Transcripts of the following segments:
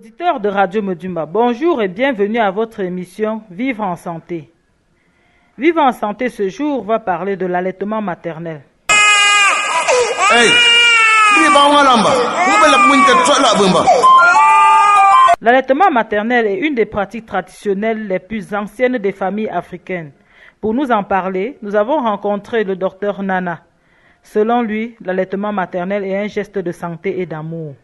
Auditeurs de Radio Medumba, bonjour et bienvenue à votre émission Vivre en santé. Vivre en santé ce jour va parler de l'allaitement maternel. L'allaitement maternel est une des pratiques traditionnelles les plus anciennes des familles africaines. Pour nous en parler, nous avons rencontré le docteur Nana. Selon lui, l'allaitement maternel est un geste de santé et d'amour.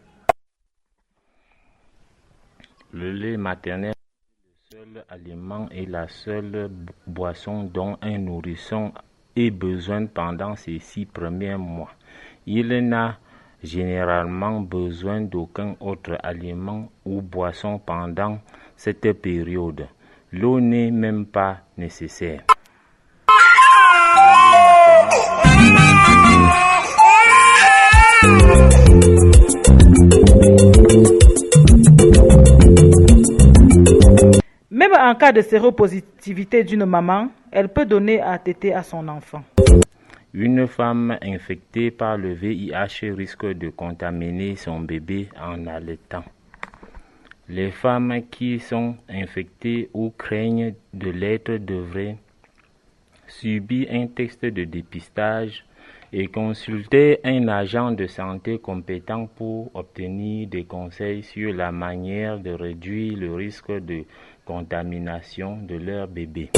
Le lait maternel est le seul aliment et la seule boisson dont un nourrisson ait besoin pendant ses 6 premiers mois. Il n'a généralement besoin d'aucun autre aliment ou boisson pendant cette période. L'eau n'est même pas nécessaire. Même en cas de séropositivité d'une maman, elle peut donner à téter à son enfant. Une femme infectée par le VIH risque de contaminer son bébé en allaitant. Les femmes qui sont infectées ou craignent de l'être devraient subir un test de dépistage et consulter un agent de santé compétent pour obtenir des conseils sur la manière de réduire le risque de contamination de leur bébé.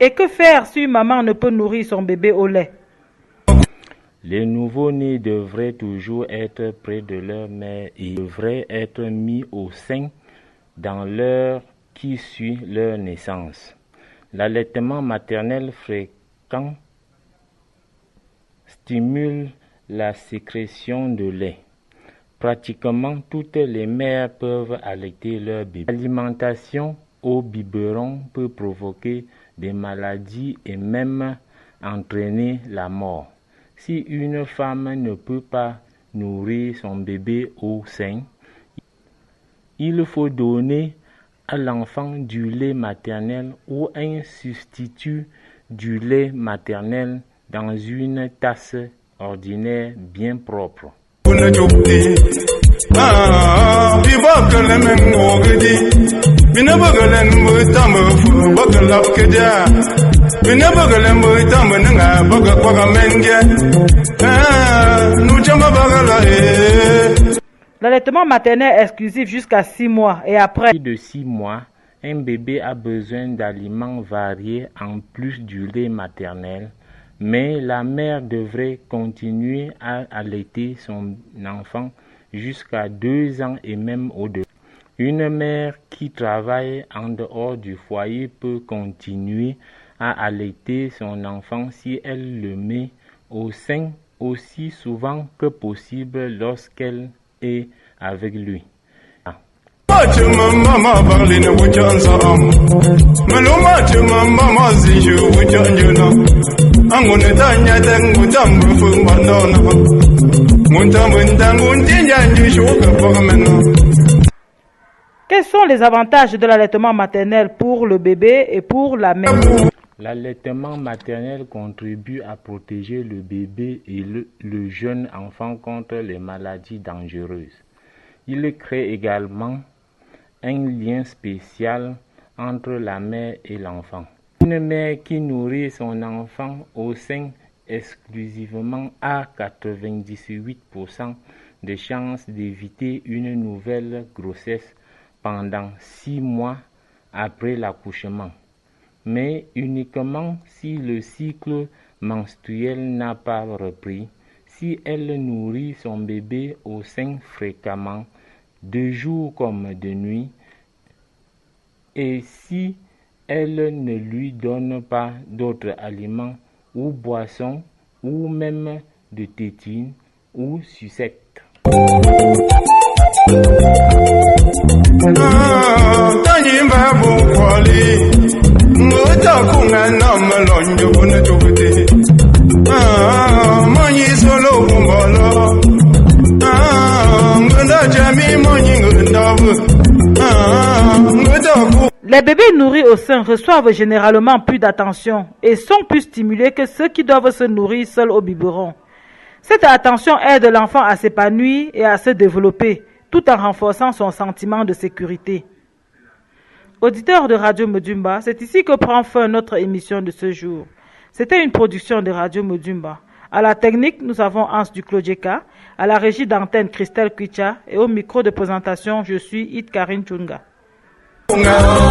Et que faire si une maman ne peut nourrir son bébé au lait? Les nouveau-nés devraient toujours être près de leur mère et devraient être mis au sein dans l'heure qui suit leur naissance. L'allaitement maternel fréquent stimule la sécrétion de lait. Pratiquement toutes les mères peuvent allaiter leur bébé. L'alimentation au biberon peut provoquer des maladies et même entraîner la mort. Si une femme ne peut pas nourrir son bébé au sein, il faut donner à l'enfant du lait maternel ou un substitut du lait maternel dans une tasse ordinaire bien propre. L'allaitement maternel est exclusif jusqu'à 6 mois et après. Plus de 6 mois, un bébé a besoin d'aliments variés en plus du lait maternel, mais la mère devrait continuer à allaiter son enfant jusqu'à 2 ans et même au-delà. Une mère qui travaille en dehors du foyer peut continuer à allaiter son enfant si elle le met au sein aussi souvent que possible lorsqu'elle est avec lui. Quels sont les avantages de l'allaitement maternel pour le bébé et pour la mère? L'allaitement maternel contribue à protéger le bébé et le jeune enfant contre les maladies dangereuses. Il crée également un lien spécial entre la mère et l'enfant. Une mère qui nourrit son enfant au sein exclusivement a 98% de chances d'éviter une nouvelle grossesse pendant 6 mois après l'accouchement, mais uniquement si le cycle menstruel n'a pas repris, si elle nourrit son bébé au sein fréquemment, de jour comme de nuit, et si elle ne lui donne pas d'autres aliments ou boissons, ou même de tétine ou sucette. Les bébés nourris au sein reçoivent généralement plus d'attention et sont plus stimulés que ceux qui doivent se nourrir seuls au biberon. Cette attention aide l'enfant à s'épanouir et à se développer, tout en renforçant son sentiment de sécurité. Auditeurs de Radio Modumba, c'est ici que prend fin notre émission de ce jour. C'était une production de Radio Modumba. À la technique, nous avons Hans Duclodjeka, à la régie d'antenne Christelle Kwicha et au micro de présentation, je suis Id Karine Chunga. Love,